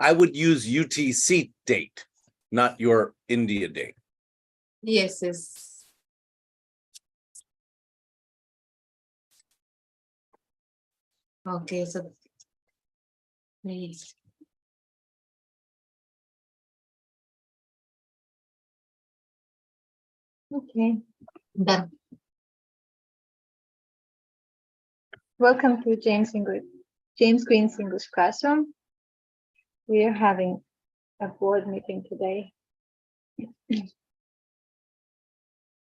I would use UTC date, not your India date. Yes, yes. Okay, so please. Okay, done. Welcome to James Green's English Classroom. We are having a board meeting today.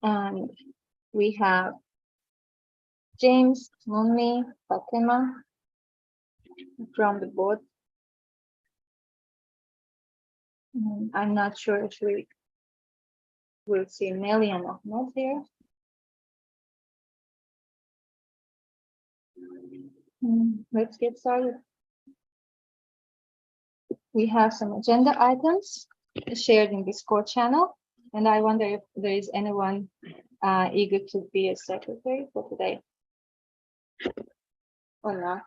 And we have James, Mummy, Fatima from the board. I'm not sure if we will see Nelly and Ahmed here. Let's get started. We have some agenda items shared in Discord channel, and I wonder if there is anyone eager to be a secretary for today or not.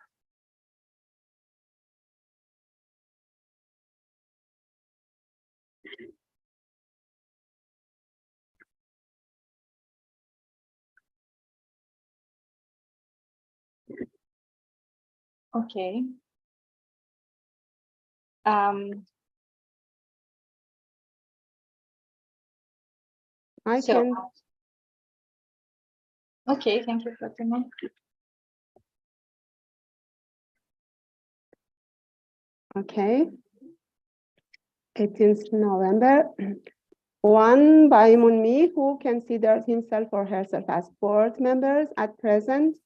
Okay. I So- can. Okay, thank you, Fatima. Okay. 18th November. One by Munmi, who considers himself or herself as board members at present.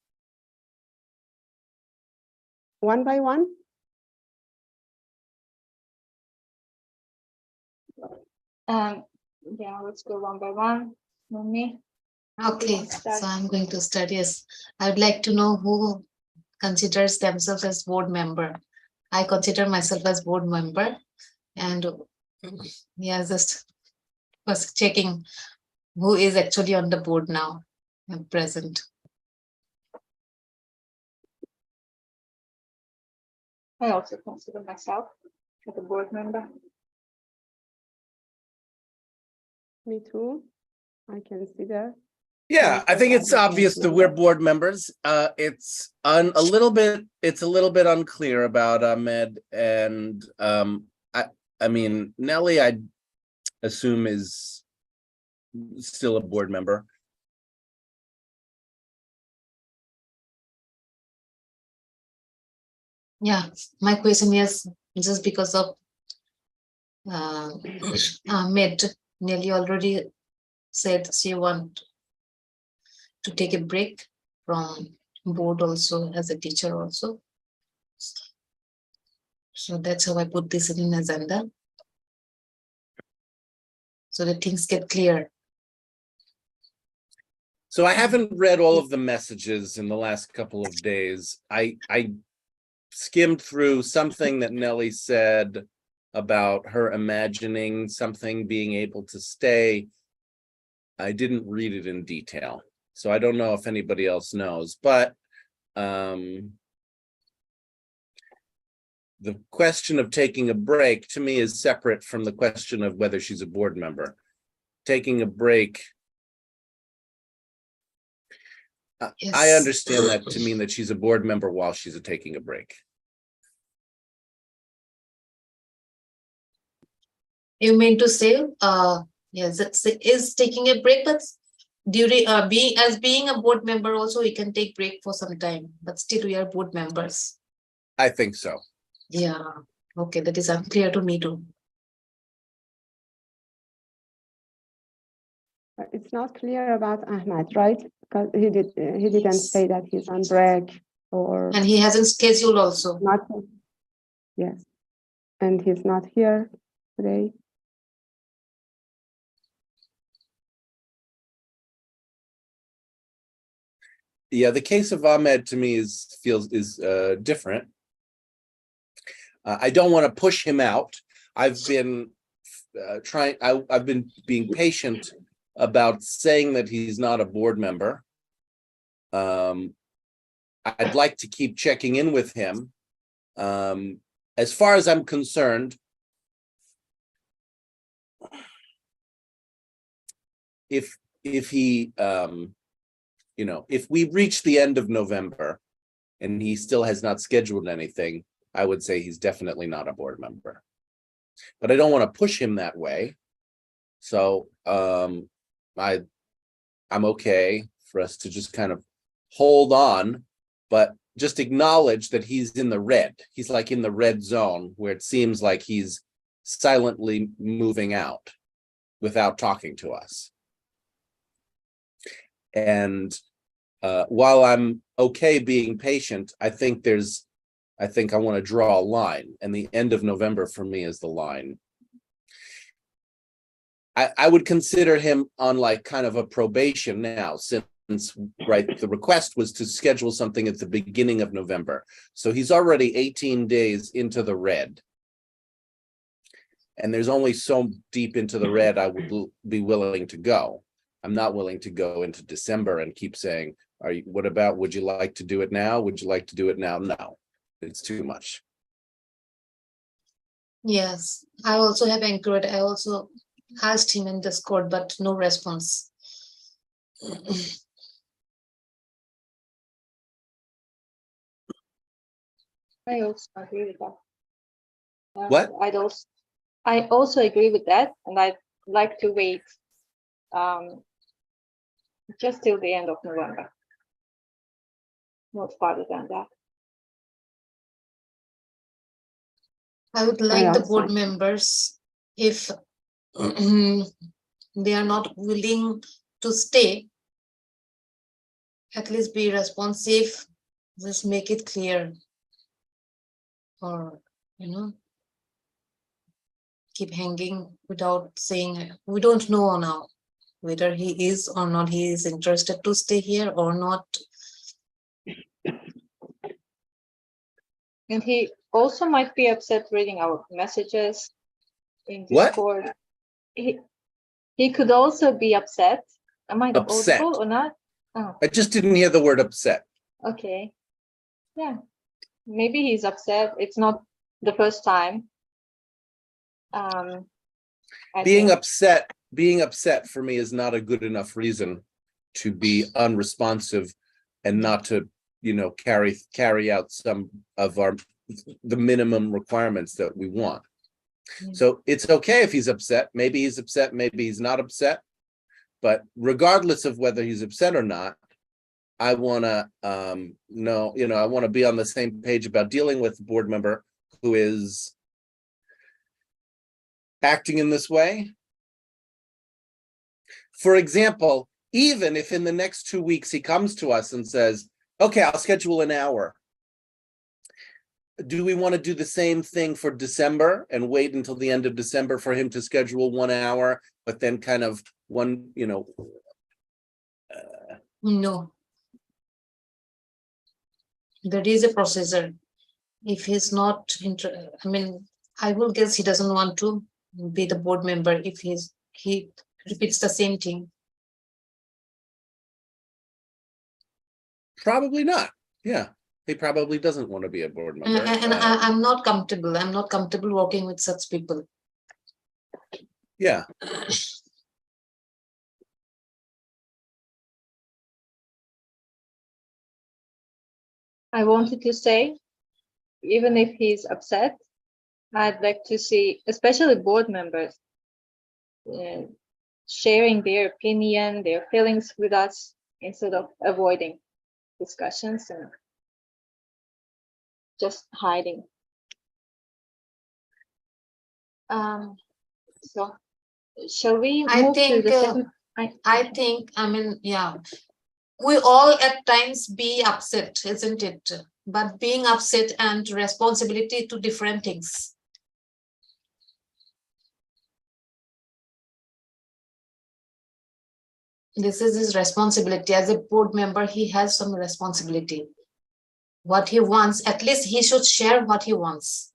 One by one. Yeah, let's go one by one. Mummy. Okay, so I'm going to start. Yes, I would like to know who considers themselves as board member. I consider myself as board member, and yeah, just was checking who is actually on the board now at present. I also consider myself as a board member. Me too. I consider. Yeah, I think it's obvious that we're board members. It's a little bit unclear about Ahmed, and I mean Nelly, I assume is still a board member. Yeah, my question is just because of Ahmed. Nelly already said she want to take a break from board also as a teacher also. So that's how I put this in agenda. So that things get clear. So I haven't read all of the messages in the last couple of days. I skimmed through something that Nelly said about her imagining something being able to stay. I didn't read it in detail, so I don't know if anybody else knows, but the question of taking a break to me is separate from the question of whether she's a board member. Taking a break, Yes. I understand that to mean that she's a board member while she's taking a break. You mean to say, yes, is taking a break, but during being a board member also, we can take break for some time, but still we are board members. I think so. Yeah, okay, that is unclear to me too. But it's not clear about Ahmed, right? Because he didn't say that he's on break or And he hasn't scheduled also. not. Yes, and he's not here today. Yeah, the case of Ahmed to me feels different. I don't want to push him out. I've been I've been being patient about saying that he's not a board member. I'd like to keep checking in with him. as far as I'm concerned, if he, if we reach the end of November and he still has not scheduled anything, I would say he's definitely not a board member. But I don't want to push him that way. So I'm okay for us to just kind of hold on, but just acknowledge that he's in the red. He's like in the red zone where it seems like he's silently moving out without talking to us. And while I'm okay being patient, I think I want to draw a line, and the end of November for me is the line. I would consider him on like kind of a probation now, since right, the request was to schedule something at the beginning of November. So he's already 18 days into the red. And there's only so deep into the red I would be willing to go. I'm not willing to go into December and keep saying, would you like to do it now? Would you like to do it now? No, it's too much. Yes, I also have encouraged, I also asked him in Discord, but no response. I also agree with that. What? I also agree with that, and I'd like to wait just till the end of November. Not farther than that. I would like the board also. members, if they are not willing to stay, at least be responsive, just make it clear. Or, keep hanging without saying, we don't know now whether he is or not, he is interested to stay here or not. And he also might be upset reading our messages in What? Discord. He could also be upset. Am I Upset. audible or not? Oh, I just didn't hear the word upset. okay. Yeah, maybe he's upset. It's not the first time. I Being think. upset for me is not a good enough reason to be unresponsive and not to, carry out some of the minimum requirements that we want. So it's okay if he's upset. Maybe he's upset, maybe he's not upset. But regardless of whether he's upset or not, I want to I want to be on the same page about dealing with a board member who is acting in this way. For example, even if in the next 2 weeks he comes to us and says, okay, I'll schedule an hour. Do we want to do the same thing for December and wait until the end of December for him to schedule 1 hour, but then kind of one, No. There is a procedure. If he's not I will guess he doesn't want to be the board member if he repeats the same thing. Probably not. Yeah, he probably doesn't want to be a board member. And I'm not comfortable. I'm not comfortable working with such people. Yeah. I wanted to say, even if he's upset, I'd like to see, especially board members, sharing their opinion, their feelings with us instead of avoiding discussions and just hiding. So shall we move to the second? We all at times be upset, isn't it? But being upset and responsibility to different things. This is his responsibility. As a board member, he has some responsibility. What he wants, at least he should share what he wants.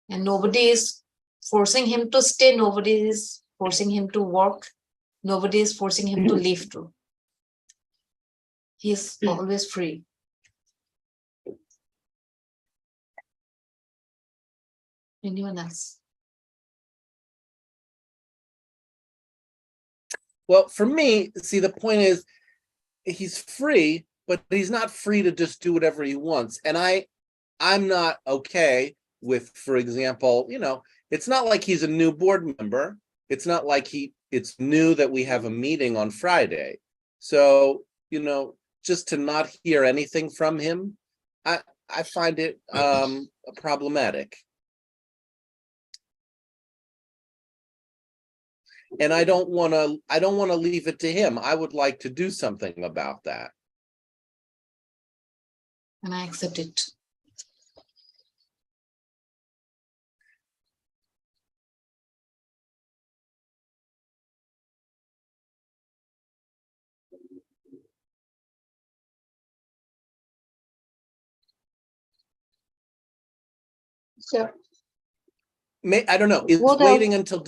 And nobody is forcing him to stay. Nobody is forcing him to work. Nobody is forcing him to leave too. He's always free. Anyone else? Well, for me, see, the point is, he's free, but he's not free to just do whatever he wants. And I'm not okay with, for example, it's not like he's a new board member. It's not like it's new that we have a meeting on Friday. So, just to not hear anything from him, I find it problematic. And I don't want to leave it to him. I would like to do something about that. And I accept it. So I don't know. Is What waiting until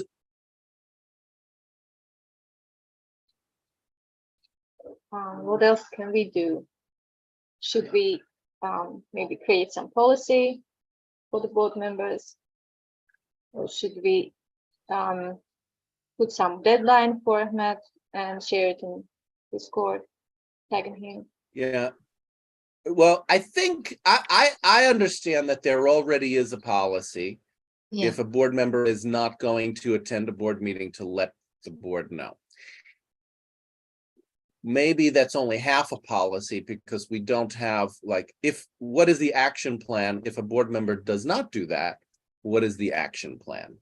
what else can we do? Should we maybe create some policy for the board members? Or should we put some deadline format and share it in Discord, tagging him? Yeah. Well, I think I understand that there already is a policy. Yeah, If a board member is not going to attend a board meeting, to let the board know. Maybe that's only half a policy, because we don't have, like, what is the action plan if a board member does not do that? What is the action plan?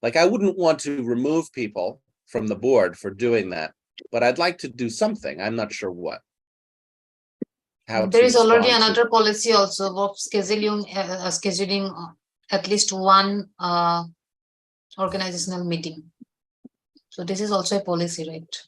Like, I wouldn't want to remove people from the board for doing that, but I'd like to do something. I'm not sure what. How there to is already respond to- another policy also of scheduling at least one organizational meeting. So this is also a policy, right?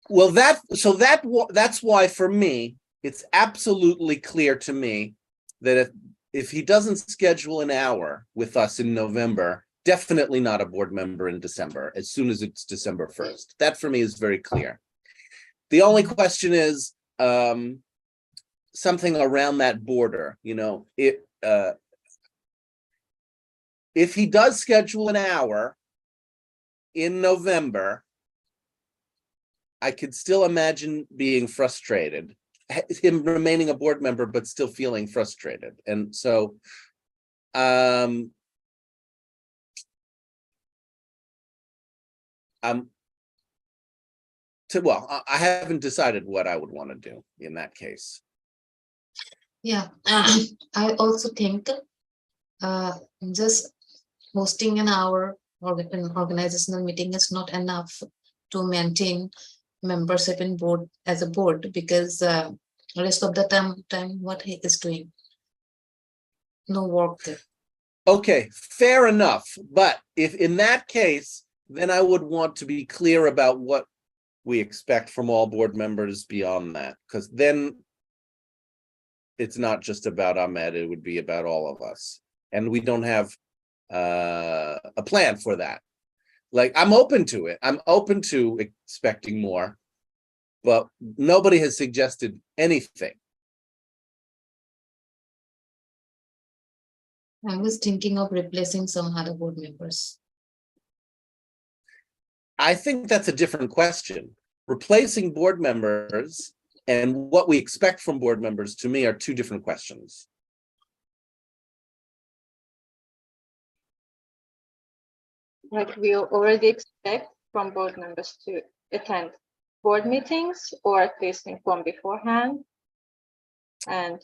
Well, that's why, for me, it's absolutely clear to me that if he doesn't schedule an hour with us in November, definitely not a board member in December, as soon as it's December 1st. That for me is very clear. The only question is something around that border. If he does schedule an hour in November, I could still imagine being frustrated, him remaining a board member, but still feeling frustrated. And so, I haven't decided what I would want to do in that case. Yeah, I also think just hosting an hour or an organizational meeting is not enough to maintain membership in board as a board, because rest of the time what he is doing, no work there. Okay, fair enough. But if in that case, then I would want to be clear about what we expect from all board members beyond that, because then it's not just about Ahmed, it would be about all of us. And we don't have a plan for that. Like, I'm open to it. I'm open to expecting more, but nobody has suggested anything. I was thinking of replacing some other board members. I think that's a different question. Replacing board members and what we expect from board members, to me, are two different questions. Like, we already expect from board members to attend board meetings or at least inform beforehand. And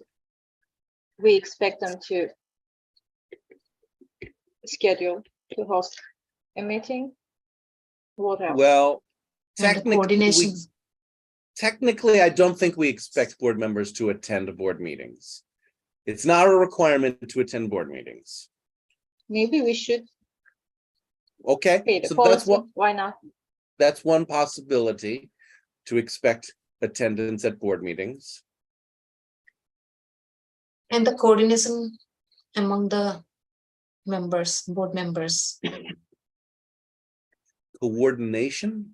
we expect them to schedule to host a meeting. What else? Well, And the coordination. technically, I don't think we expect board members to attend board meetings. It's not a requirement to attend board meetings. Maybe we should Okay, create a so policy. Why not? that's one possibility, to expect attendance at board meetings. And the coordination among the members, board members. Coordination.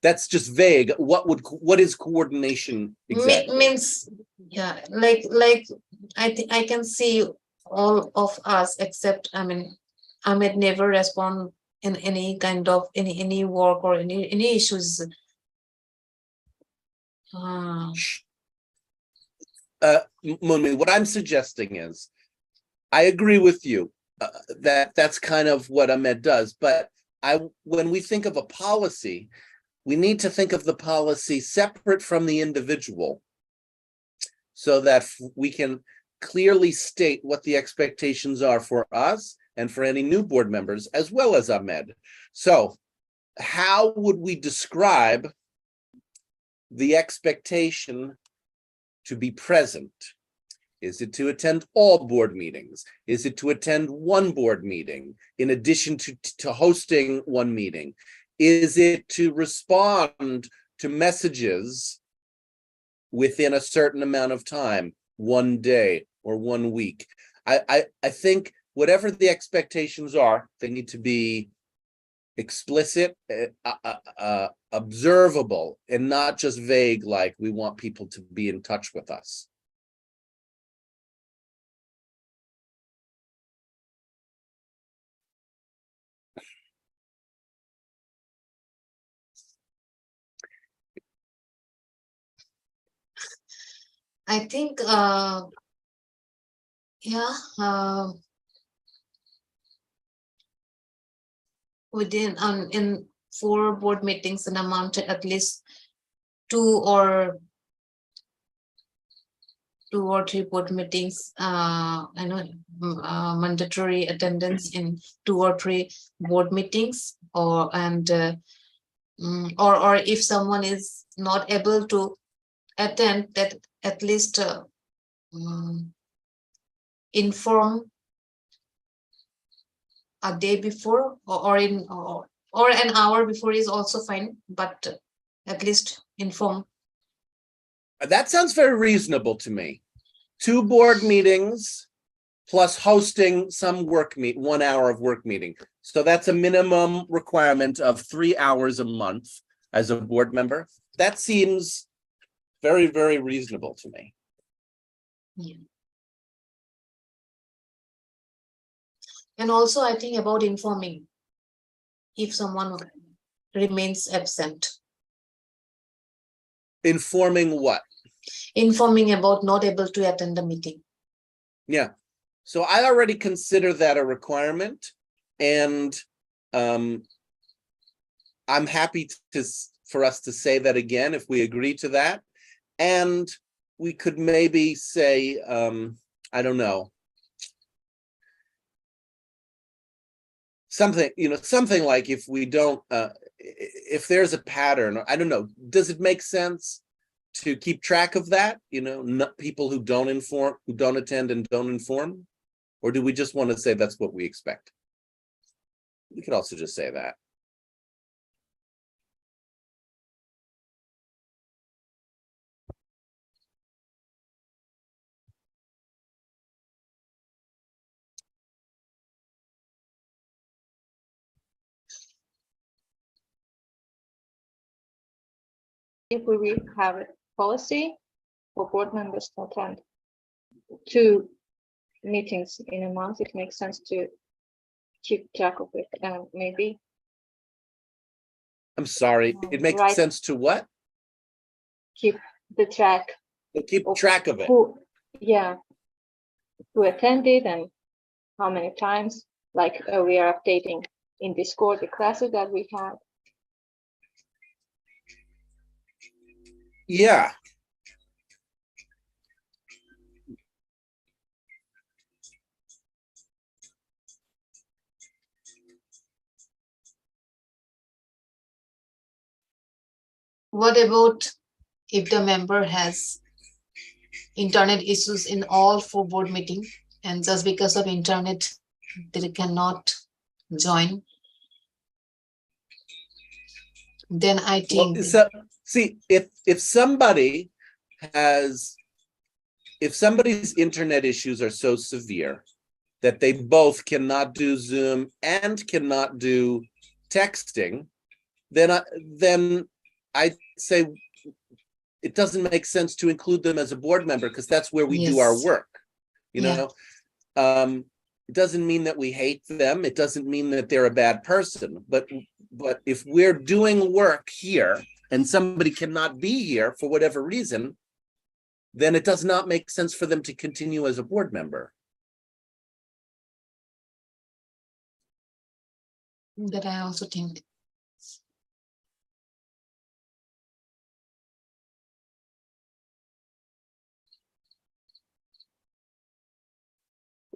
That's just vague. What is coordination exactly? Means, yeah, like I think I can see all of us except, I mean, Ahmed never respond in any kind of any work or any issues. Munmi, what I'm suggesting is, I agree with you that that's kind of what Ahmed does, but when we think of a policy, we need to think of the policy separate from the individual so that we can clearly state what the expectations are for us and for any new board members, as well as Ahmed. So how would we describe the expectation to be present? Is it to attend all board meetings? Is it to attend one board meeting in addition to hosting one meeting? Is it to respond to messages within a certain amount of time, one day or 1 week? I think whatever the expectations are, they need to be explicit, observable, and not just vague, like we want people to be in touch with us. I think, yeah, within in 4 board meetings an amount at least 2 or 3 board meetings, I know, mandatory attendance in 2 or 3 board meetings, or if someone is not able to attend, that at least inform a day before or an hour before is also fine, but at least inform. That sounds very reasonable to me. 2 board meetings plus hosting some 1 hour of work meeting. So that's a minimum requirement of 3 hours a month as a board member. That seems very, very reasonable to me. Yeah. And also I think about informing if someone remains absent. Informing what? Informing about not able to attend the meeting. Yeah. So I already consider that a requirement, and I'm happy for us to say that again if we agree to that. And we could maybe say, I don't know, something like, if we don't, if there's a pattern, I don't know, does it make sense to keep track of that? People who don't inform, who don't attend and don't inform? Or do we just want to say that's what we expect? We could also just say that. If we have a policy for board members to attend 2 meetings in a month, it makes sense to keep track of it, and maybe. I'm sorry, it makes Right. sense to what? Keep the track. Keep track of it. Who attended and how many times, like we are updating in Discord the classes that we had. Yeah. What about if the member has internet issues in all 4 board meetings, and just because of internet they cannot join? Then I think, Well, so, see, if somebody's internet issues are so severe that they both cannot do Zoom and cannot do texting, then I'd say it doesn't make sense to include them as a board member because that's where we do our Yes. work. You Yeah. know, it doesn't mean that we hate them. It doesn't mean that they're a bad person. But if we're doing work here and somebody cannot be here for whatever reason, then it does not make sense for them to continue as a board member. That I also think.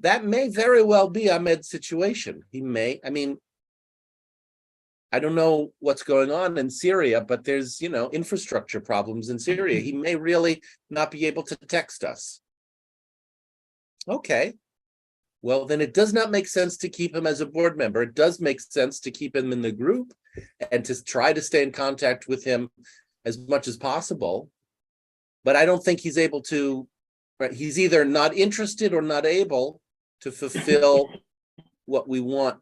That may very well be Ahmed's situation. He may, I mean, I don't know what's going on in Syria, but there's, infrastructure problems in Syria. He may really not be able to text us. Okay. Well, then it does not make sense to keep him as a board member. It does make sense to keep him in the group and to try to stay in contact with him as much as possible. But I don't think he's able to, right? He's either not interested or not able to fulfill what we want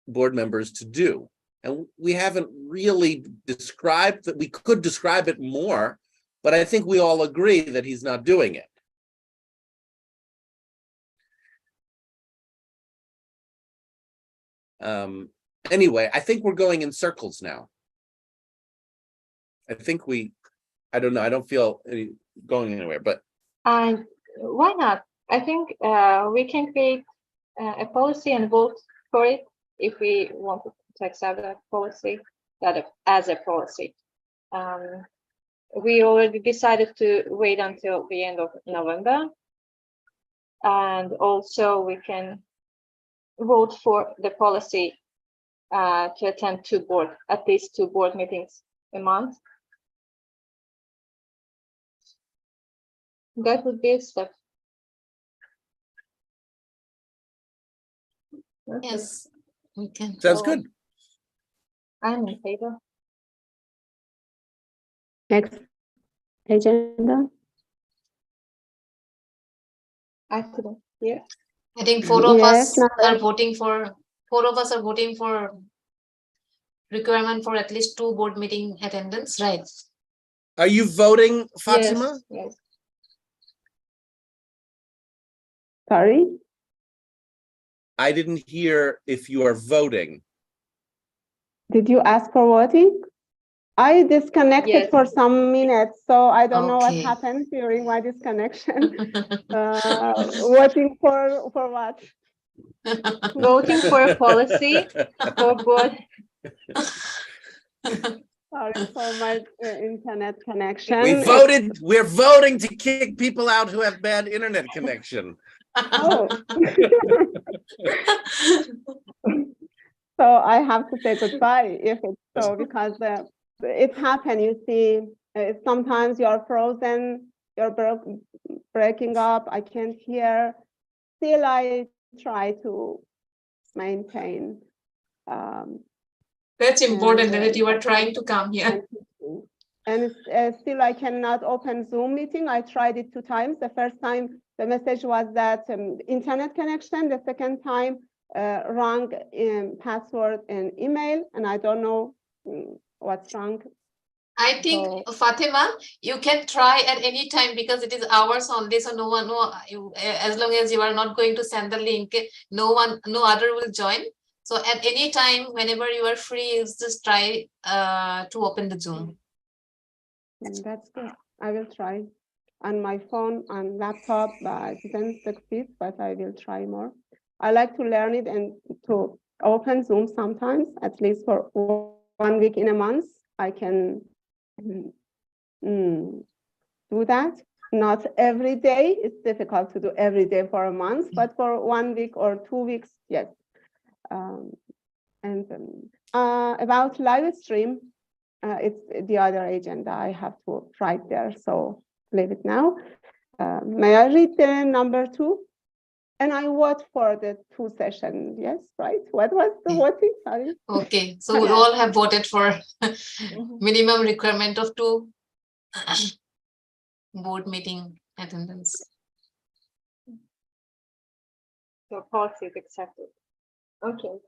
board members to do. And we haven't really described that. We could describe it more, but I think we all agree that he's not doing it. Anyway, I think we're going in circles now. I don't know, I don't feel going anywhere, but. And why not? I think we can create a policy and vote for it if we want to accept that policy, as a policy. We already decided to wait until the end of November. And also we can vote for the policy to attend at least two board meetings a month. That would be a step. Okay. Yes, we can. Sounds So, good. I'm in favor. Next agenda. I couldn't hear. I think four of Yes, us now are voting for, requirement for at least 2 board meeting attendance, right? Are you voting, Fatima? Yes. Sorry. I didn't hear if you are voting. Did you ask for voting? I disconnected Yes. for some minutes, so I don't know what Okay. happened during my disconnection. Voting for what? Voting for a policy for board. Sorry for my internet connection. We're voting to kick people out who have bad internet connection. Oh. So I have to say goodbye if it's so, because it happened. You see, sometimes you're frozen, you're breaking up, I can't hear. Still, I try to maintain. That's important And, that you are trying to come here. And still, I cannot open Zoom meeting. I tried it 2 times. The first time, the message was that internet connection. The second time, wrong password and email, and I don't know what's wrong. I think, Fatima, you can try at any time because it is hours only. So as long as you are not going to send the link, no other will join. So at any time, whenever you are free, you just try to open the Zoom. That's good. I will try on my phone, on laptop. I didn't succeed, but I will try more. I like to learn it and to open Zoom sometimes, at least for 1 week in a month. I can do that. Not every day. It's difficult to do every day for a month, but for 1 week or 2 weeks, yes. About live stream, it's the other agenda. I have to write there, so leave it now. May I read the number 2? And I vote for the 2 session. Yes, right? What was the voting? Sorry. Okay, so we all have voted for minimum requirement of 2 board meeting attendance. So policy is accepted. Okay.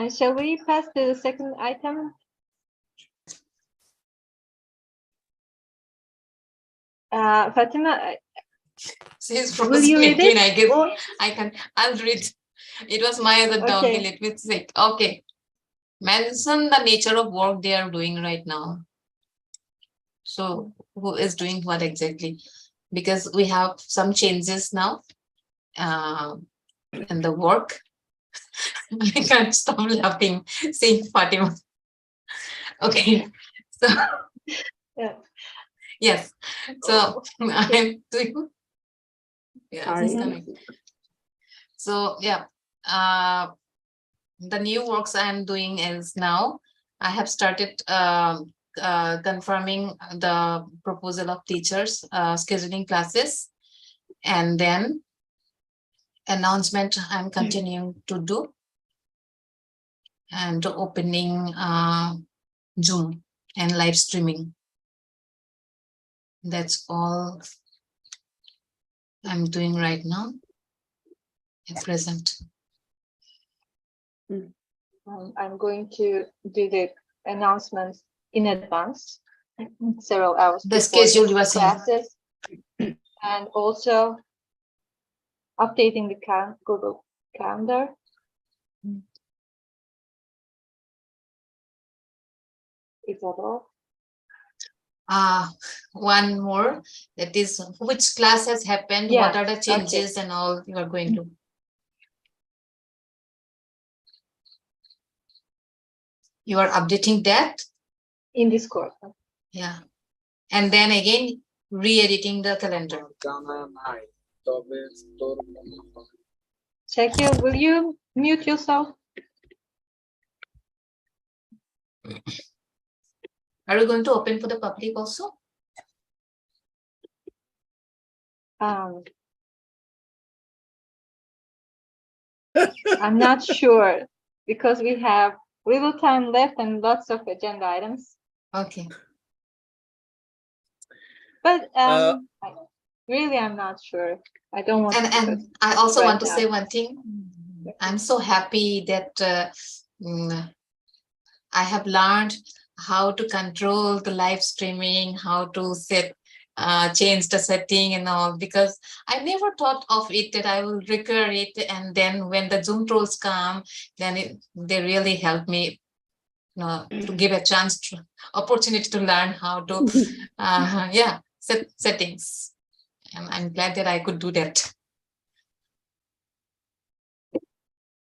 Shall we pass to the second item? Fatima, Says will you read again, it? I give, Or- I'll read. It was my other down, Okay. let me say. Okay. Mention the nature of work they are doing right now. So who is doing what exactly? Because we have some changes now in the work. I can't stop laughing seeing Fatima. Okay. So Yeah. yes. So Okay. I'm doing. Yeah, Sorry. it's coming. So yeah, the new works I'm doing is now I have started confirming the proposal of teachers, scheduling classes, and then announcement I'm continuing to do, and opening Zoom and live streaming. That's all I'm doing right now at present. I'm going to do the announcements in advance, several hours The before schedule you are saying. classes, and also updating the Google Calendar. Is that all? One more, that is which class has happened, Yeah, what are the changes and all you are going to. You are updating that, In Discord. yeah. And then again, re-editing the calendar. Shakir, will you mute yourself? Are you going to open for the public also? I'm not sure because we have little time left and lots of agenda items. Okay. But I'm not sure. I don't want to. And I also want to right say now. one thing. I'm so happy that I have learned how to control the live streaming, how to set change the setting and all, because I never thought of it that I will recur it, and then when the Zoom tools come, then they really help me to give a chance to opportunity to learn how to set settings, and I'm glad that I could do that.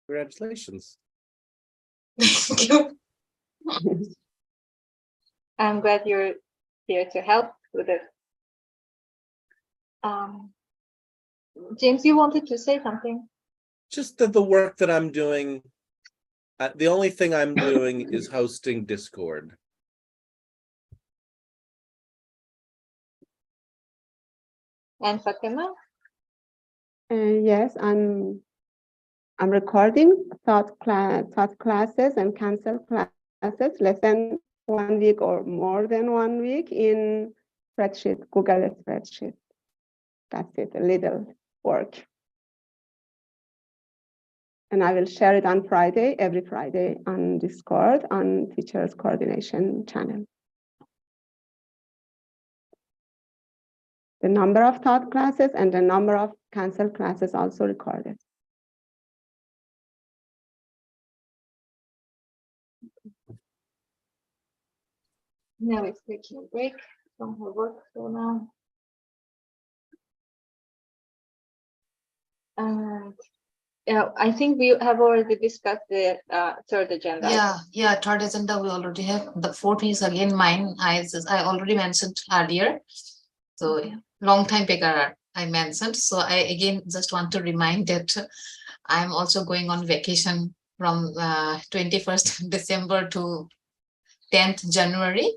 Congratulations. Thank you. I'm glad you're here to help with it. James, you wanted to say something? Just that the work that I'm doing, the only thing I'm doing is hosting Discord. And Fatima? Yes, I'm recording thought classes and cancel classes less than 1 week or more than 1 week in spreadsheet, Google spreadsheet. That's it, a little work. And I will share it on Friday, every Friday on Discord, on Teachers Coordination channel. The number of taught classes and the number of canceled classes also recorded. Now it's taking a break from her work for now. And I think we have already discussed the third agenda. Yeah, third agenda we already have. The fourth is again mine. I already mentioned earlier. So long time back I mentioned. So I again just want to remind that I'm also going on vacation from 21st December to 10th January.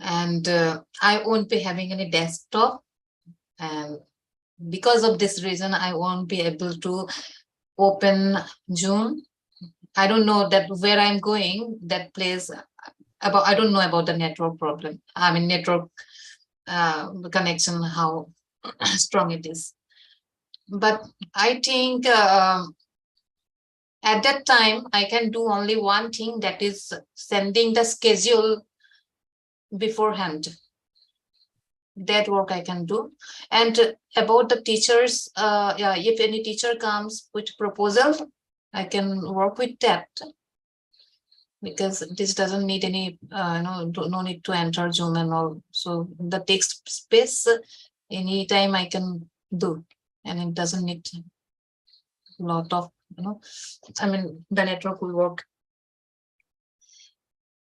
And I won't be having any desktop. And because of this reason, I won't be able to open Zoom. I don't know that where I'm going, that place about, I don't know about the network problem. I mean, network connection, how strong it is. But I think at that time, I can do only one thing, that is sending the schedule beforehand. that work I can do. And about the teachers, yeah, if any teacher comes with proposal, I can work with that. Because this doesn't need any, no need to enter Zoom and all. So the text space, anytime I can do, and it doesn't need a lot of, I mean, the network will work.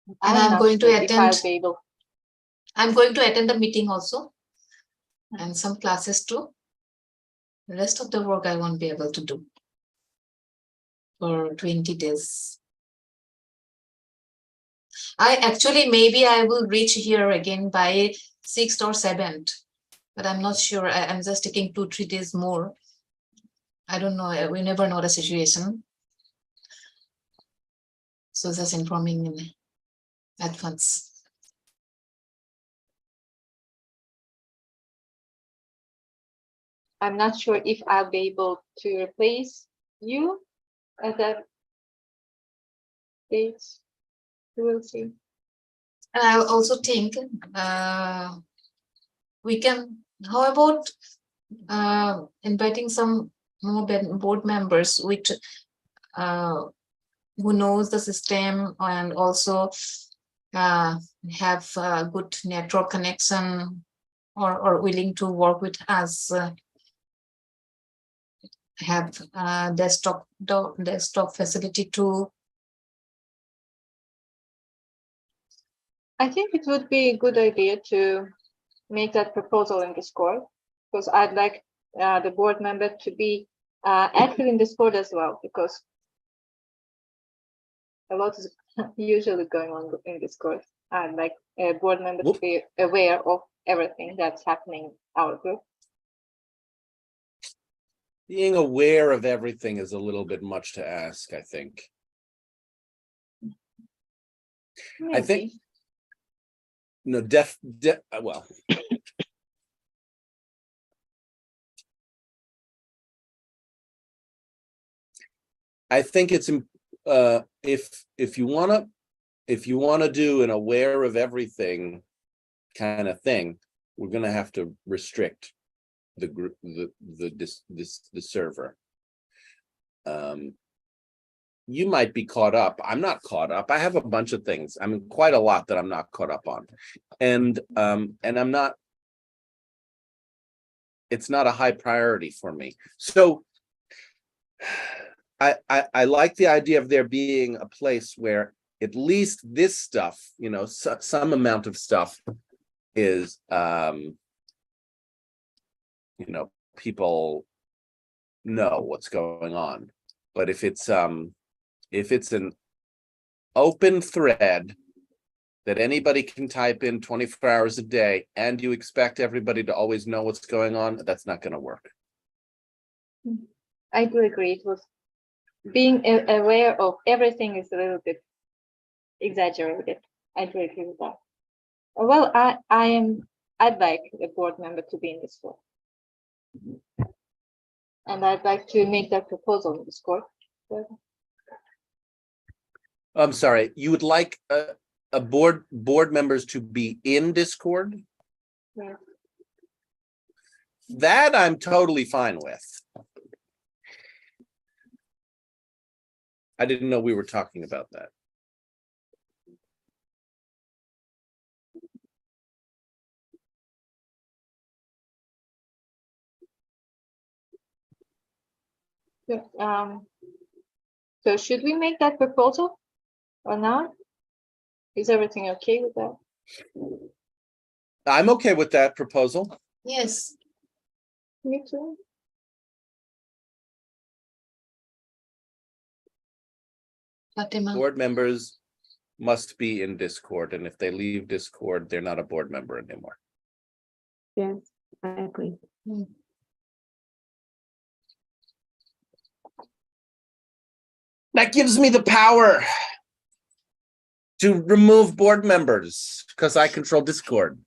And I'm not going to sure if I'll attend. be able. I'm going to attend the meeting also, and some classes too. The rest of the work I won't be able to do for 20 days. Maybe I will reach here again by 6th or 7th, but I'm not sure. I'm just taking 2-3 days more. I don't know. We never know the situation. So just informing in advance. I'm not sure if I'll be able to replace you at that date. We will see. And I also think we can, how about inviting some more board members with who knows the system and also have a good network connection or willing to work with us, have desktop facility too. I think it would be a good idea to make that proposal in Discord, because I'd like the board member to be active in Discord as well, because a lot is usually going on in Discord. I'd like a board member to be aware of everything that's happening in our group. Being aware of everything is a little bit much to ask, I think. I think, no, well. I think it's if you want to do an aware of everything kind of thing, we're going to have to restrict the group, the server. You might be caught up. I'm not caught up. I have a bunch of things. I mean, quite a lot that I'm not caught up on, and I'm not. It's not a high priority for me. So I like the idea of there being a place where at least this stuff, some amount of stuff is, people know what's going on. But if it's an open thread that anybody can type in 24 hours a day, and you expect everybody to always know what's going on, that's not going to work. I do agree. It was being aware of everything is a little bit exaggerated. I do agree with that. Well, I'd like a board member to be in Discord. And I'd like to make that proposal in Discord. I'm sorry, you would like a board members to be in Discord? Yeah. That I'm totally fine with. I didn't know we were talking about that. So should we make that proposal or not? Is everything okay with that? I'm okay with that proposal. Yes. Me too. Fatima. Board members must be in Discord, and if they leave Discord, they're not a board member anymore. Yes, I agree. That gives me the power to remove board members because I control Discord.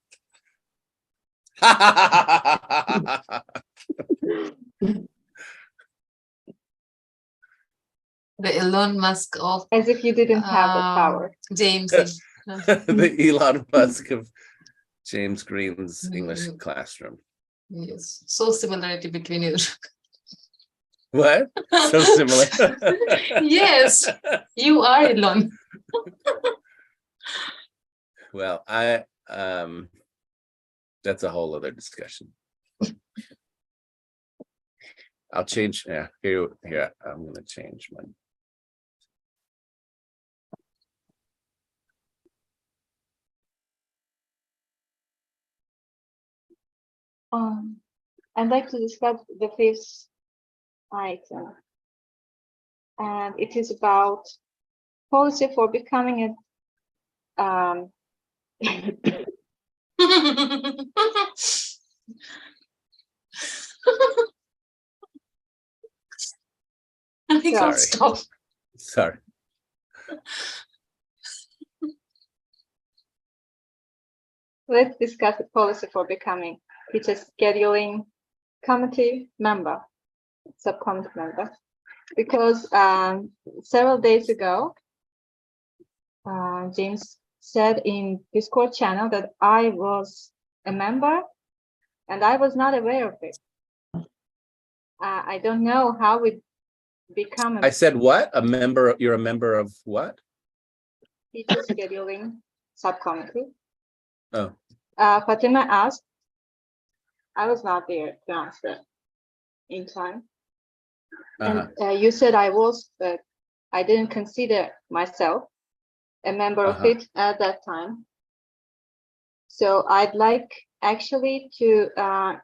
The Elon Musk of As if you didn't have the power. James. The Elon Musk of James Green's English Mhm. classroom. Yes, so similarity between you. What? So similar. Yes, you are Elon. Well, that's a whole other discussion. I'll change, yeah, here, I'm gonna change mine. I'd like to discuss the fifth item. And it is about policy for becoming a I can't Sorry. stop. Sorry. let's discuss the policy for becoming teacher scheduling committee member, subcommittee member, because several days ago, James said in Discord channel that I was a member and I was not aware of it. I don't know how we become I a said what? A member, you're a member of what? teacher scheduling subcommittee. Oh, Fatima asked, I was not there to answer in time. uh-huh. And you said I was, but I didn't consider myself a member of Uh-huh. it at that time. So I'd like actually to a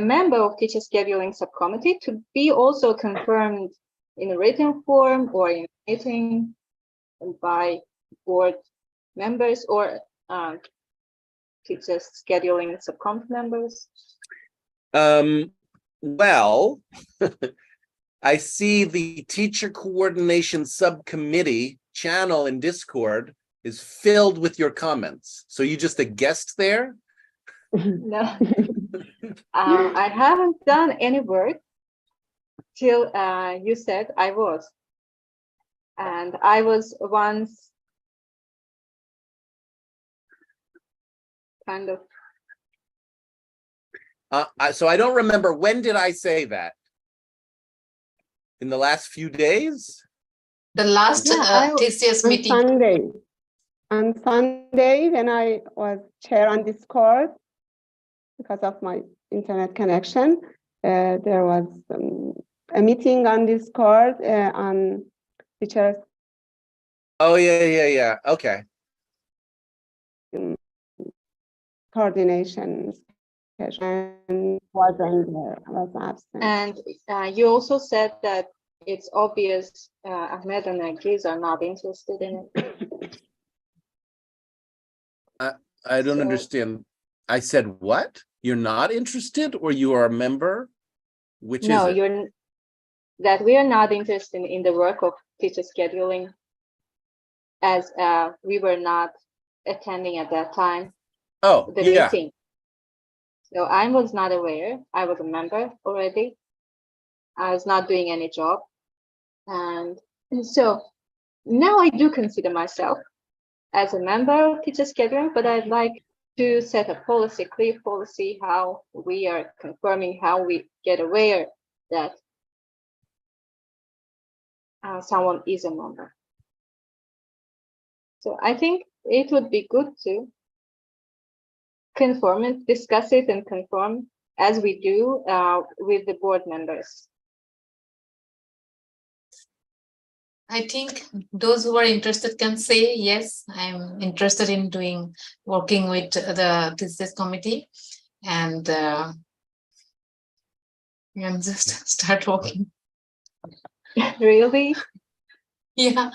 member of teacher scheduling subcommittee to be also confirmed in a written form or in a meeting by board members or teacher scheduling subcommittee members. Well, I see the teacher coordination subcommittee channel in Discord is filled with your comments. So you just a guest there? No, I haven't done any work till you said I was. And I was once kind of. So I don't remember, when did I say that? In the last few days? The last Yeah, TCS On meeting. Sunday. On Sunday, when I was chair on Discord, because of my internet connection, there was a meeting on Discord on teachers Oh, yeah. Okay. coordination session, and wasn't there, was absent. And you also said that it's obvious Ahmed and Nargiz are not interested in it. I don't So- understand. I said what? You're not interested, or you are a member? Which No, is it? that we are not interested in the work of teacher scheduling, as we were not attending at that time Oh, the yeah. meeting. So I was not aware. I was a member already. I was not doing any job. And so now I do consider myself as a member of teacher scheduling, but I'd like to set a policy, clear policy, how we are confirming, how we get aware that someone is a member. So I think it would be good to confirm it, discuss it and confirm as we do with the board members. I think those who are interested can say, yes, I'm interested in working with the TCS committee, and just start working. Really? Yeah,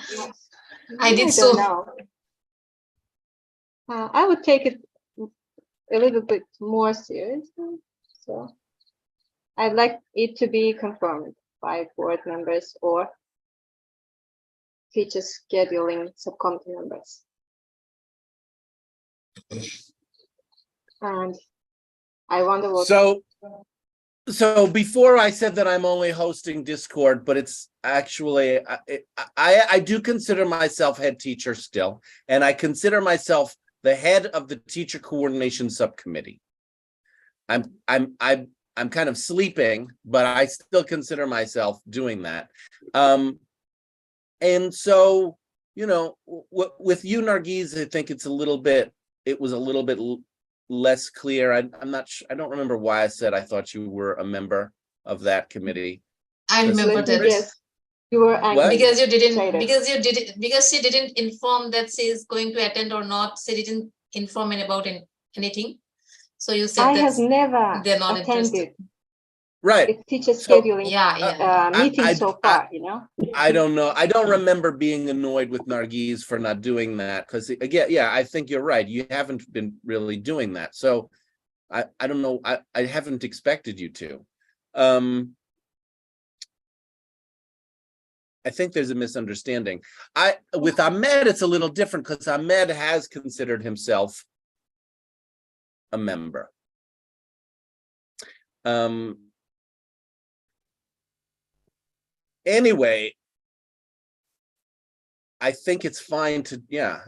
I did don't so. know. I would take it a little bit more seriously. So I'd like it to be confirmed by board members or teacher scheduling subcommittee members. And I wonder what. So before I said that I'm only hosting Discord, but it's actually, I do consider myself head teacher still, and I consider myself the head of the teacher coordination subcommittee. I'm kind of sleeping, but I still consider myself doing that. And so, you know, with you, Nargis, I think it was a little bit less clear. I'm not sure. I don't remember why I said I thought you were a member of that committee. I remember Let me that. guess. You were angry. What? Because she didn't inform that she is going to attend or not. She didn't inform about anything. So you said I that have never they're not interested. attended Right. a teacher So, scheduling Yeah. meeting so far, you know? I don't know. I don't remember being annoyed with Nargis for not doing that, because again, yeah, I think you're right. You haven't been really doing that. So I don't know. I haven't expected you to. I think there's a misunderstanding. With Ahmed, it's a little different because Ahmed has considered himself a member. Anyway, I think it's fine to, yeah.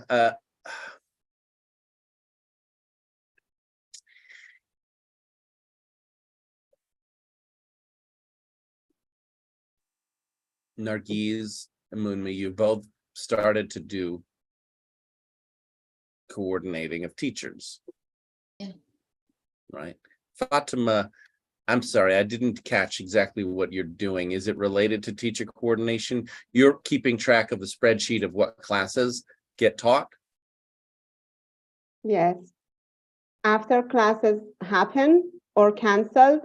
Nargis and Moonmi, you both started to do coordinating of teachers. Yeah. Right. Fatima, I'm sorry, I didn't catch exactly what you're doing. Is it related to teacher coordination? You're keeping track of the spreadsheet of what classes get taught? Yes. After classes happen or canceled,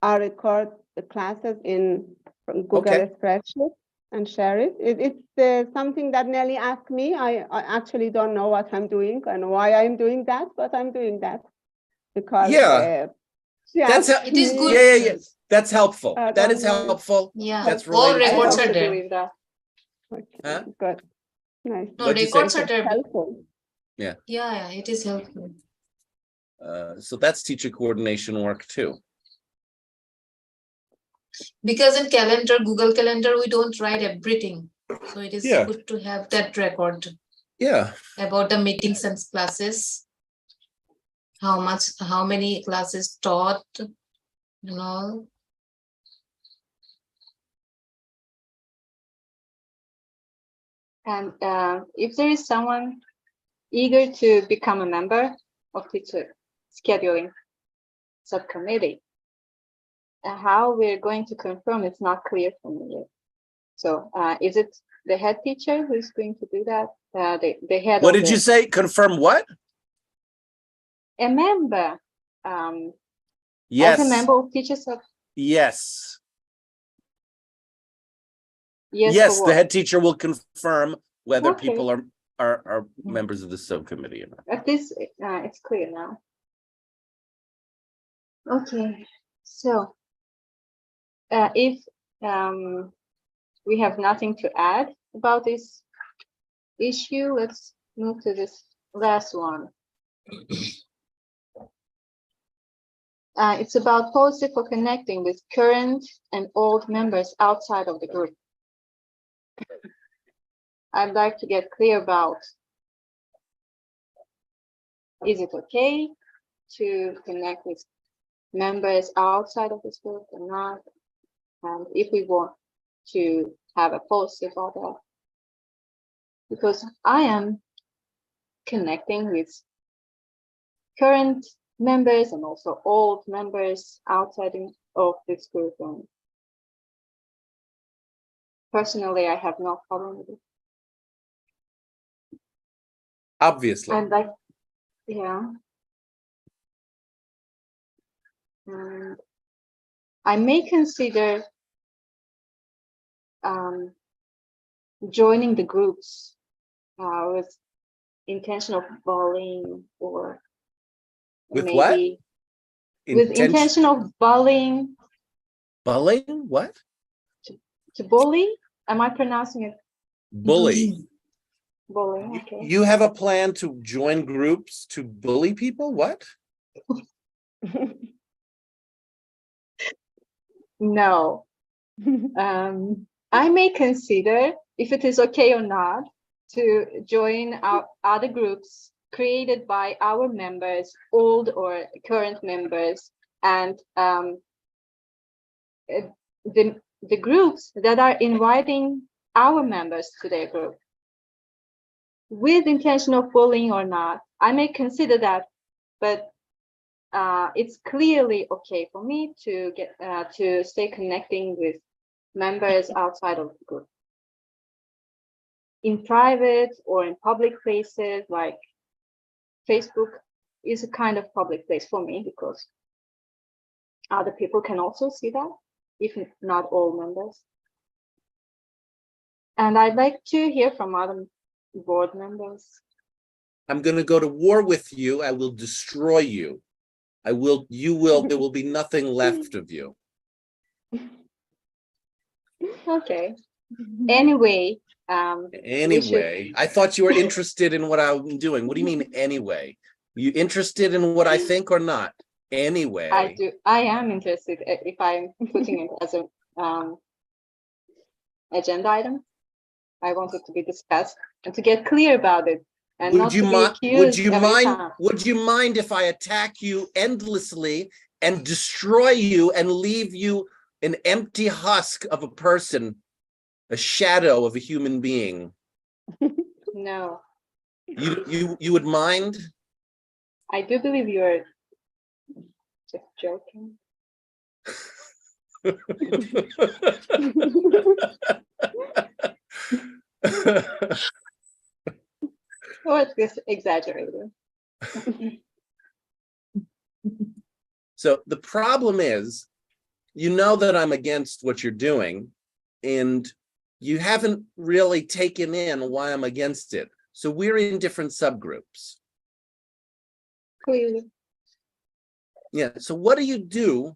I record the classes in Google Okay. spreadsheet and share it. It's something that Nelly asked me. I actually don't know what I'm doing and why I'm doing that, but I'm doing that because Yeah. she That's asked It is me. good. Yeah. That's helpful. I That is don't know. helpful. Yeah. That's All related to records I are also there. doing that. Okay, Huh? good. Nice. No, What'd you records say? are there. Helpful. Yeah, it is helpful. So that's teacher coordination work too. Because in calendar, Google Calendar, we don't write everything. So it is Yeah. good to have that record Yeah. about the meetings and classes. How many classes taught, and all. And if there is someone eager to become a member of teacher scheduling subcommittee, how we're going to confirm it's not clear for me yet. So is it the head teacher who's going to do that? The head What of did you say? Confirm what? a member Yes. as a member of teachers sub. Yes. Yes, Yes, for the what? head teacher will confirm whether Okay. people are members of the subcommittee or not. At this, it's clear now. Okay, so if we have nothing to add about this issue, let's move to this last one. It's about policy for connecting with current and old members outside of the group. I'd like to get clear about, is it okay to connect with members outside of this group or not? And if we want to have a policy about that, because I am connecting with current members and also old members outside of this group, and personally I have no problem with it. Obviously. And like, yeah. And I may consider joining the groups with intention of bullying, or With maybe what? with intention of bullying. Bullying? What? To bully? Am I pronouncing it Bully. bullying? Okay. You have a plan to join groups to bully people? What? No. I may consider if it is okay or not to join our other groups created by our members, old or current members, and the groups that are inviting our members to their group with intention of bullying or not. I may consider that, but it's clearly okay for me to get to stay connecting with members outside of the group. In private or in public places, like Facebook is a kind of public place for me because other people can also see that, if not all members. And I'd like to hear from other board members. I'm going to go to war with you. I will destroy you. There will be nothing left of you. Okay. Anyway, Anyway, I thought you were interested in what I'm doing. What do you mean, anyway? You interested in what I think or not? Anyway. I do. I am interested if I'm putting it as a agenda item. I want it to be discussed and to get clear about it, and not to be accused every time. Would you mind if I attack you endlessly and destroy you and leave you an empty husk of a person, a shadow of a human being? No. You would mind? I do believe you're just joking. Or it's just exaggerated. So the problem is, you know that I'm against what you're doing, and you haven't really taken in why I'm against it. So we're in different subgroups. Clearly. Yeah. So what do you do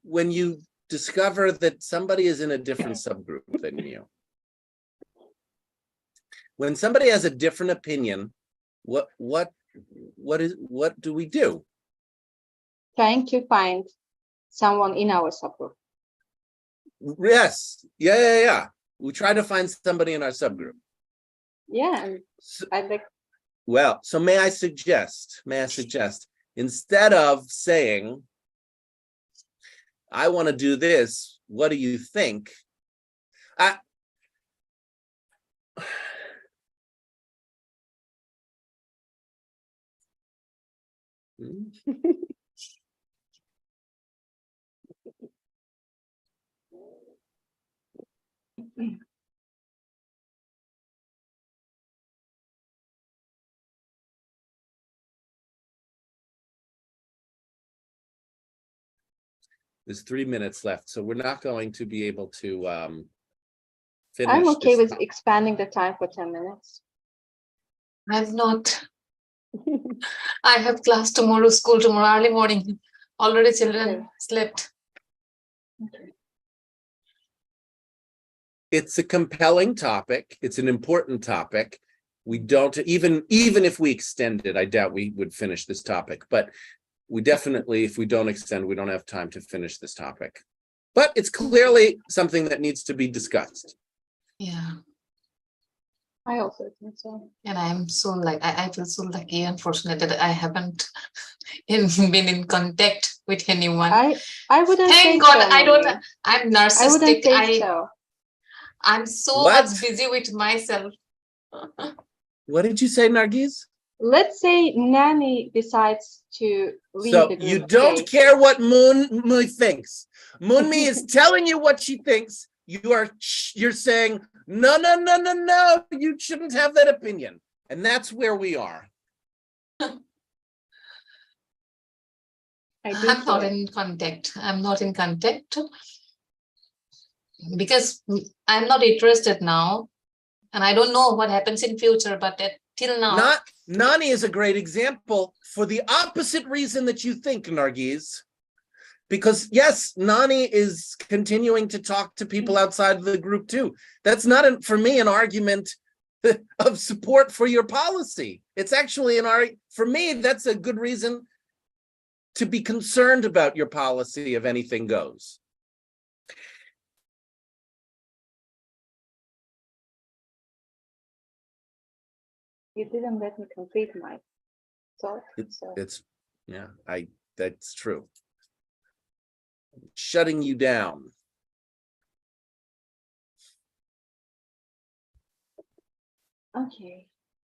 when you discover that somebody is in a different subgroup than you? When somebody has a different opinion, what do we do? Trying to find someone in our subgroup. Yes. Yeah. We try to find somebody in our subgroup. Yeah, and So, I'd like. well, so may I suggest, instead of saying, I want to do this, what do you think? There's 3 minutes left, so we're not going to be able to finish. I'm okay this. with expanding the time for 10 minutes. I'm not. I have class tomorrow, school tomorrow, early morning. Already children Okay. slept. It's a compelling topic. It's an important topic. We don't, even if we extend it, I doubt we would finish this topic, but we definitely, if we don't extend, we don't have time to finish this topic. But it's clearly something that needs to be discussed. Yeah. I also think so. And I'm so like, I feel so lucky and fortunate that I haven't been in contact with anyone. I wouldn't say Thank God, so, I don't, Moni. I'm I wouldn't narcissistic. say so. I'm so What? much busy with myself. What did you say, Nargis? Let's say Nani decides to leave So the group. you don't today. care what Moonmi thinks. Moonmi is telling you what she thinks. You're saying, no, you shouldn't have that opinion. And that's where we are. I do I'm not care. in contact. I'm not in contact because I'm not interested now, and I don't know what happens in future. But till now, Nani is a great example for the opposite reason that you think, Nargis. Because yes, Nani is continuing to talk to people outside of the group too. That's not, for me, an argument of support for your policy. It's actually for me, that's a good reason to be concerned about your policy if anything goes. you didn't let me complete my thought. So It's, yeah, that's true. Shutting you down. okay,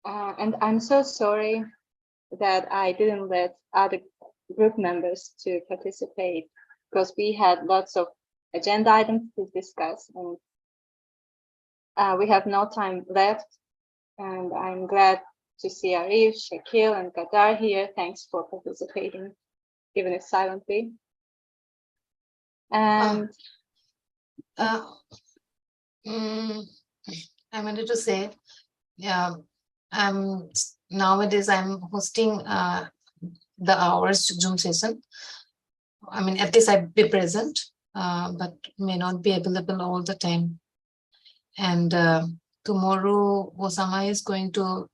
and I'm so sorry that I didn't let other group members to participate because we had lots of agenda items to discuss, and we have no time left. And I'm glad to see Arif, Shakil, and Gadar here. Thanks for participating, even if silently. And I wanted to say, yeah, nowadays I'm hosting the hours Zoom session. I mean, at least I'd be present, but may not be available all the time. And tomorrow, Osama is going to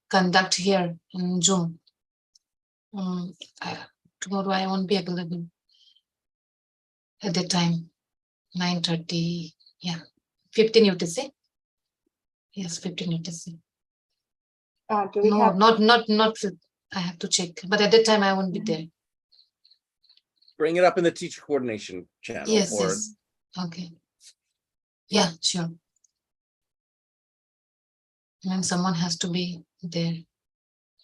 conduct here in Zoom. Tomorrow I won't be available at the time, 9:30. Yeah, 15 UTC. Yes, 15 UTC. do we No, have not. I have to check, but at that time I won't be there. Bring it up in the teacher coordination channel. Yes, or yes. Okay. Yeah, sure. And someone has to be there.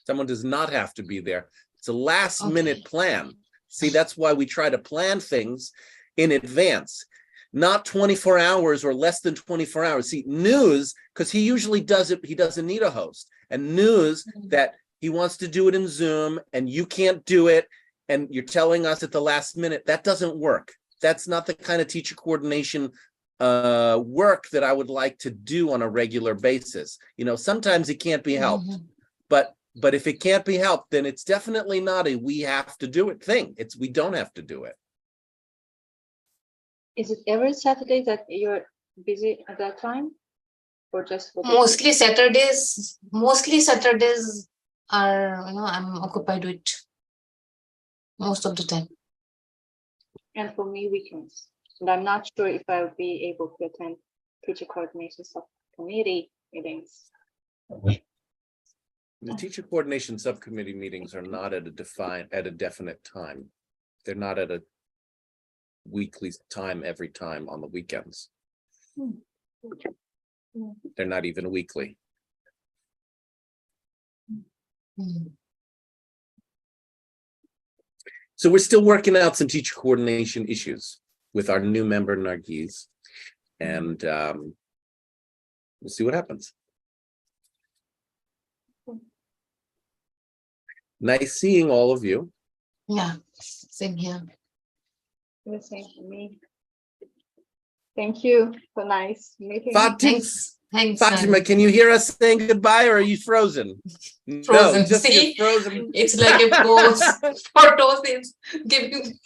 someone does not have to be there. It's a last minute Okay. plan. See, that's why we try to plan things in advance, not 24 hours or less than 24 hours. See, news, because he usually does it, he doesn't need a host. And news that he wants to do it in Zoom and you can't do it, and you're telling us at the last minute, that doesn't work. That's not the kind of teacher coordination work that I would like to do on a regular basis. You know, sometimes it can't be helped, but if it can't be helped, then it's definitely not a we have to do it thing. It's we don't have to do it. Is it every Saturday that you're busy at that time, or just for this Mostly Saturdays. Mostly Saturdays are, I'm occupied with most of the time. and for me weekends? And I'm not sure if I will be able to attend teacher coordination subcommittee meetings. The teacher coordination subcommittee meetings are not at a definite time. They're not at a weekly time every time on the weekends. They're not even weekly. So we're still working out some teacher coordination issues with our new member Nargis, and we'll see what happens. Nice seeing all of you. Yeah, same here. The same for me. Thank you for nice meeting. Thanks. Fatima, can you hear us saying goodbye, or are you frozen? Frozen. No, just See? you're frozen. It's like a pose. Photos is giving.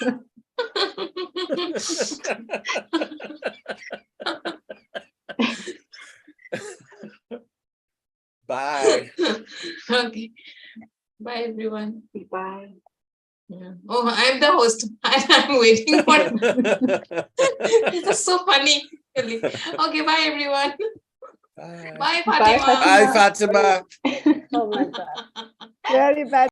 Bye. Okay. Bye, everyone. Bye. Yeah. Oh, I'm the host. I'm waiting for it. It's so funny. Really. Okay, bye, everyone. Bye. Bye, Bye, Fatima. Bye, Fatima. Oh my God. Very bad.